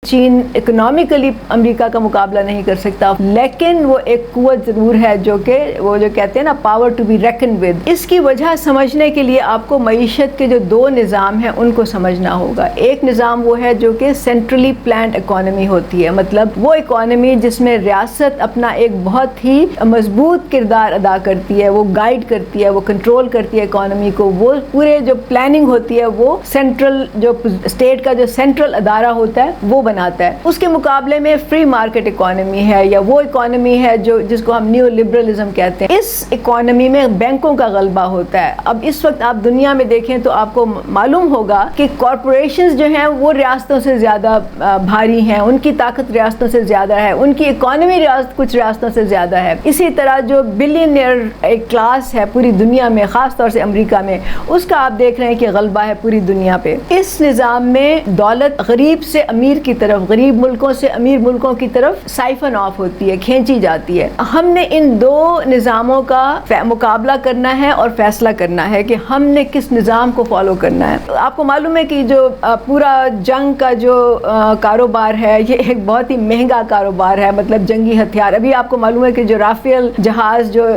چین economically امریکہ کا مقابلہ نہیں کر سکتا، لیکن وہ ایک قوت ضرور ہے جو کہ وہ جو کہتے ہیں نا power to be reckoned with. اس کی وجہ سمجھنے کے لیے آپ کو معیشت کے جو دو نظام ہیں ان کو سمجھنا ہوگا۔ ایک نظام وہ ہے جو کہ سینٹرلی پلانڈ اکانومی ہوتی ہے، مطلب وہ اکانومی جس میں ریاست اپنا ایک بہت ہی مضبوط کردار ادا کرتی ہے، وہ گائیڈ کرتی ہے، وہ کنٹرول کرتی ہے اکانومی کو، وہ پورے جو پلاننگ ہوتی ہے وہ سینٹرل جو اسٹیٹ کا جو سینٹرل ادارہ ہوتا ہے وہ بناتا ہے۔ اس کے مقابلے میں فری مارکیٹ اکانومی ہے یا وہ اکانومی ہے جو جس کو ہم نیو لبرلزم کہتے ہیں۔ اس اکانومی میں بینکوں کا غلبہ ہوتا ہے۔ اب اس وقت آپ دنیا میں دیکھیں تو آپ کو معلوم ہوگا کہ کارپوریشنز جو ہیں وہ ریاستوں سے زیادہ بھاری ہیں، ان کی طاقت ریاستوں سے زیادہ ہے، ان کی اکانومی کچھ ریاستوں سے زیادہ ہے۔ اسی طرح جو بلینئر ایک کلاس ہے پوری دنیا میں، خاص طور سے امریکہ میں، اس کا آپ دیکھ رہے ہیں کہ غلبہ ہے پوری دنیا پہ۔ اس نظام میں دولت غریب سے امیر کی طرف، غریب ملکوں سے امیر ملکوں کی طرف سائفن آف ہوتی ہے، کھینچی جاتی ہے۔ ہم نے ان دو نظاموں کا مقابلہ کرنا ہے اور فیصلہ کرنا ہے کہ ہم نے کس نظام کو فالو کرنا ہے۔ آپ کو معلوم ہے کہ جو پورا جنگ کا جو کاروبار ہے یہ ایک بہت ہی مہنگا کاروبار ہے، مطلب جنگی ہتھیار۔ ابھی آپ کو معلوم ہے کہ جو رافیل جہاز جو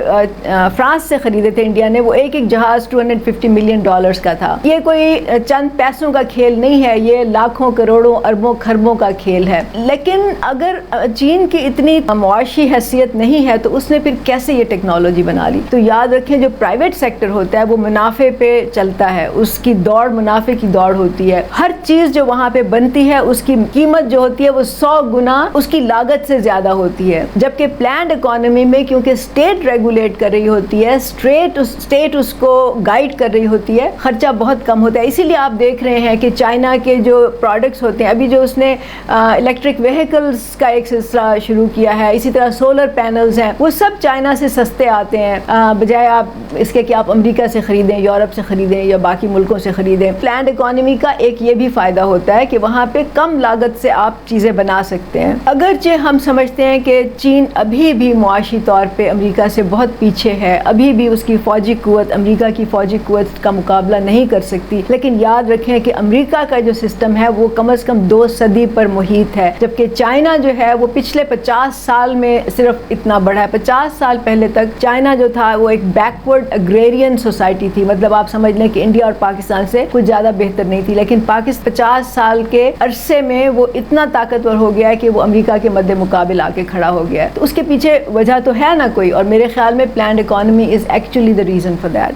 فرانس سے خریدے تھے انڈیا نے، وہ ایک جہاز $250 ملین کا تھا۔ یہ کوئی چند پیسوں کا کھیل نہیں ہے، یہ لاکھوں کروڑوں اربوں خربوں کا کھیل ہے۔ لیکن اگر چین کی اتنی معاشی حیثیت نہیں ہے تو اس نے پھر کیسے یہ ٹیکنالوجی بنا لی؟ تو یاد رکھیں جو پرائیویٹ سیکٹر ہوتا ہے وہ منافع پہ چلتا ہے، اس کی دوڑ منافع کی دوڑ ہوتی ہے۔ ہر چیز جو وہاں پہ بنتی ہے اس کی قیمت جو ہوتی ہے وہ 100 گنا اس کی لاگت سے زیادہ ہوتی ہے، جبکہ پلانڈ اکانومی میں کیونکہ اسٹیٹ ریگولیٹ کر رہی ہوتی ہے، اسٹیٹ اس کو گائیڈ کر رہی ہوتی ہے، خرچہ بہت کم ہوتا ہے۔ اسی لیے آپ دیکھ رہے ہیں کہ چائنا کے جو پروڈکٹس ہوتے ہیں، ابھی جو اس نے الیکٹرک وہیکلز کا ایک سلسلہ شروع کیا ہے، اسی طرح سولر پینلز ہیں، وہ سب چائنا سے سستے آتے ہیں بجائے آپ اس کے کہ آپ امریکہ سے خریدیں، یورپ سے خریدیں یا باقی ملکوں سے خریدیں۔ پلانڈ اکانومی کا ایک یہ بھی فائدہ ہوتا ہے کہ وہاں پہ کم لاگت سے آپ چیزیں بنا سکتے ہیں۔ اگرچہ ہم سمجھتے ہیں کہ چین ابھی بھی معاشی طور پہ امریکہ سے بہت پیچھے ہے، ابھی بھی اس کی فوجی قوت امریکہ کی فوجی قوت کا مقابلہ نہیں کر سکتی، لیکن یاد رکھیں کہ امریکہ کا جو سسٹم ہے وہ کم از کم 2 صدی پر محیط ہے، جبکہ چائنا جو ہے وہ پچھلے 50 سال میں صرف اتنا بڑھا ہے۔ 50 سال پہلے تک چائنا جو تھا وہ ایک بیکورڈ اگریرین سوسائٹی تھی، مطلب آپ سمجھ لیں کہ انڈیا اور پاکستان سے کچھ زیادہ بہتر نہیں تھی، لیکن پاکستان 50 سال کے عرصے میں وہ اتنا طاقتور ہو گیا ہے کہ وہ امریکہ کے مد مقابل آ کے کھڑا ہو گیا ہے۔ تو اس کے پیچھے وجہ تو ہے نا کوئی، اور میرے خیال میں planned economy is actually the reason for that۔